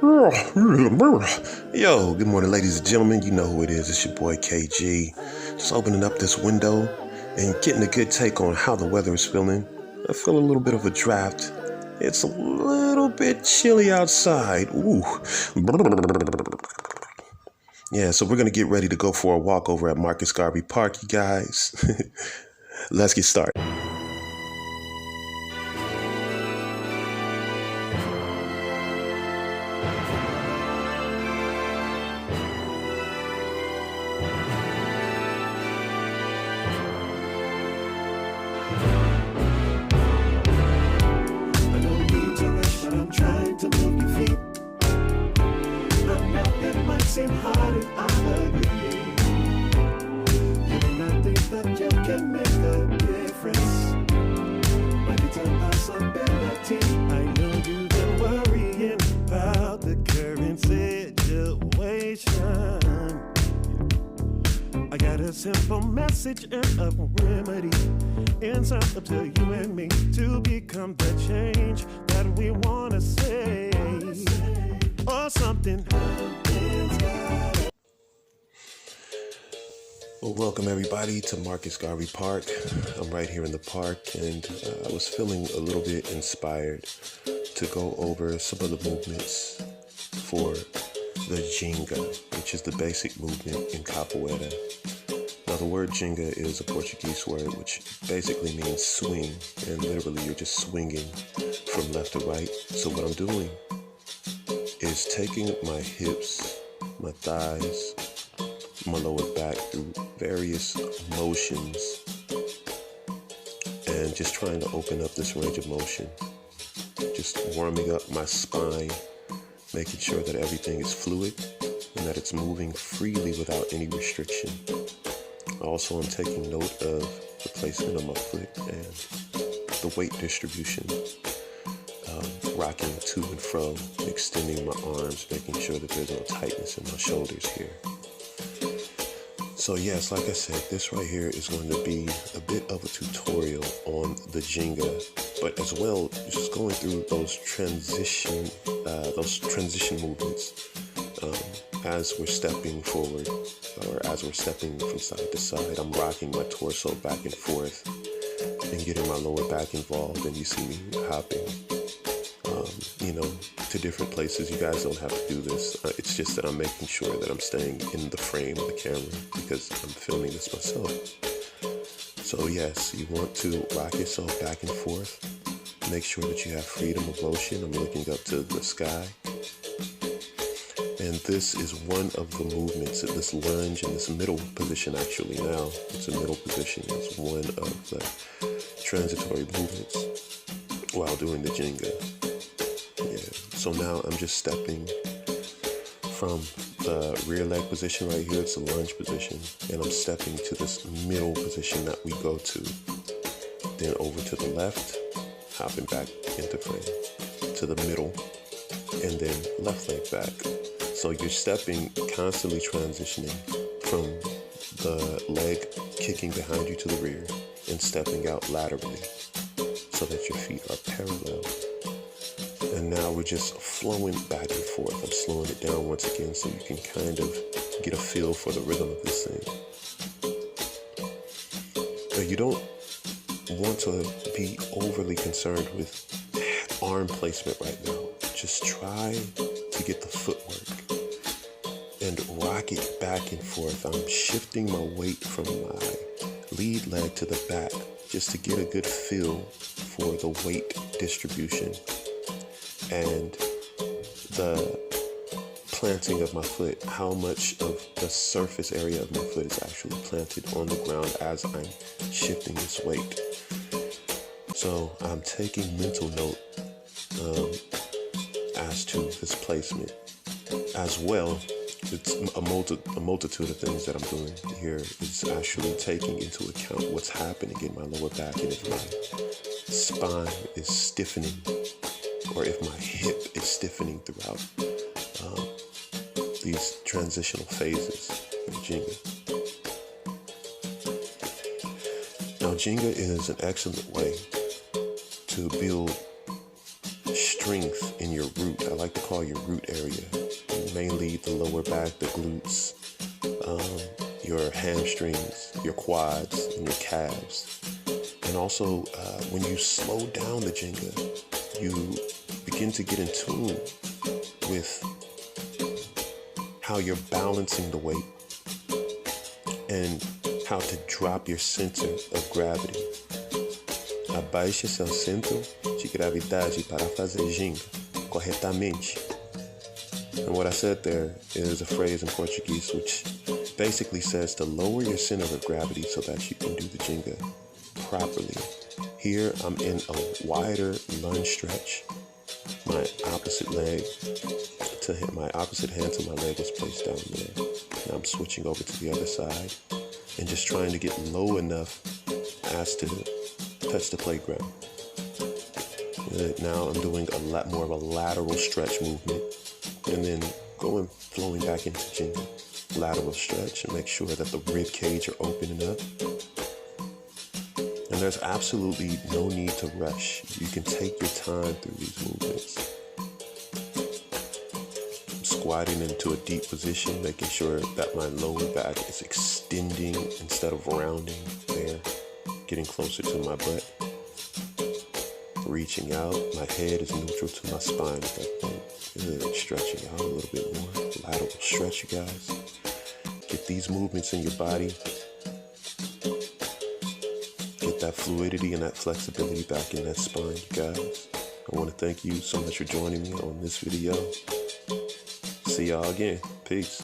Yo, good morning, ladies and gentlemen. You know who it is. It's your boy KG. Just opening up this window and getting a good take on how the weather is feeling. I feel a little bit of a draft. It's a little bit chilly outside. Ooh. Yeah, so we're going to get ready to go for a walk over at Marcus Garvey Park, you guys. Let's get started. Seem hard and I agree. You may not think that you can make a difference, but it's a possibility. I know you've been worrying about the current situation. I got a simple message and a remedy. It's up to you and me to become the change that we want to say, or something. Well, welcome everybody to Marcus Garvey Park. I'm right here in the park, and I was feeling a little bit inspired to go over some of the movements for the Ginga, which is the basic movement in Capoeira. Now, the word Ginga is a Portuguese word which basically means swing, and literally you're just swinging from left to right. So what I'm doing is taking my hips, my thighs, my lower back through various motions and just trying to open up this range of motion, just warming up my spine, making sure that everything is fluid and that it's moving freely without any restriction. Also, I'm taking note of the placement of my foot and the weight distribution, rocking to and from, extending my arms, making sure that there's no tightness in my shoulders here. So yes, like I said, this right here is going to be a bit of a tutorial on the Ginga, but as well, just going through those transition movements as we're stepping forward, or as we're stepping from side to side. I'm rocking my torso back and forth and getting my lower back involved, and you see me hopping, to different places. You guys don't have to do this. It's just that I'm making sure that I'm staying in the frame of the camera because I'm filming this myself. So yes, you want to rock yourself back and forth. Make sure that you have freedom of motion. I'm looking up to the sky. And this is one of the movements, this lunge in this middle position actually now. It's a middle position. It's one of the transitory movements while doing the Ginga. So now I'm just stepping from the rear leg position right here. It's a lunge position. And I'm stepping to this middle position that we go to. Then over to the left, hopping back into frame. To the middle, and then left leg back. So you're stepping, constantly transitioning from the leg kicking behind you to the rear and stepping out laterally so that your feet are parallel. And now we're just flowing back and forth. I'm slowing it down once again so you can kind of get a feel for the rhythm of this thing. Now, you don't want to be overly concerned with arm placement right now. Just try to get the footwork and rock it back and forth. I'm shifting my weight from my lead leg to the back just to get a good feel for the weight distribution and the planting of my foot, how much of the surface area of my foot is actually planted on the ground as I'm shifting this weight. So I'm taking mental note as to this placement. As well, it's a multitude of things that I'm doing here. It's actually taking into account what's happening in my lower back, and if my spine is stiffening, or if my hip is stiffening throughout these transitional phases of Ginga. Now, Ginga is an excellent way to build strength in your root. I like to call your root area, mainly the lower back, the glutes, your hamstrings, your quads, and your calves. And also, when you slow down the Ginga, you begin to get in tune with how you're balancing the weight and how to drop your center of gravity. Abaixe seu centro de gravidade para fazer Ginga corretamente. And what I said there is a phrase in Portuguese which basically says to lower your center of gravity so that you can do the Ginga properly. Here I'm in a wider lunge stretch. My opposite hand to my leg is placed down there. And I'm switching over to the other side and just trying to get low enough as to touch the playground. Now I'm doing a lot more of a lateral stretch movement and then flowing back into Ginga. Lateral stretch and make sure that the rib cage are opening up. And there's absolutely no need to rush. You can take your time through these movements. I'm squatting into a deep position, making sure that my lower back is extending instead of rounding there, getting closer to my butt. Reaching out, my head is neutral to my spine at that point. Good, stretching out a little bit more. Lateral stretch, you guys. Get these movements in your body. Get that fluidity and that flexibility back in that spine, you guys. I want to thank you so much for joining me on this video. See y'all again. Peace.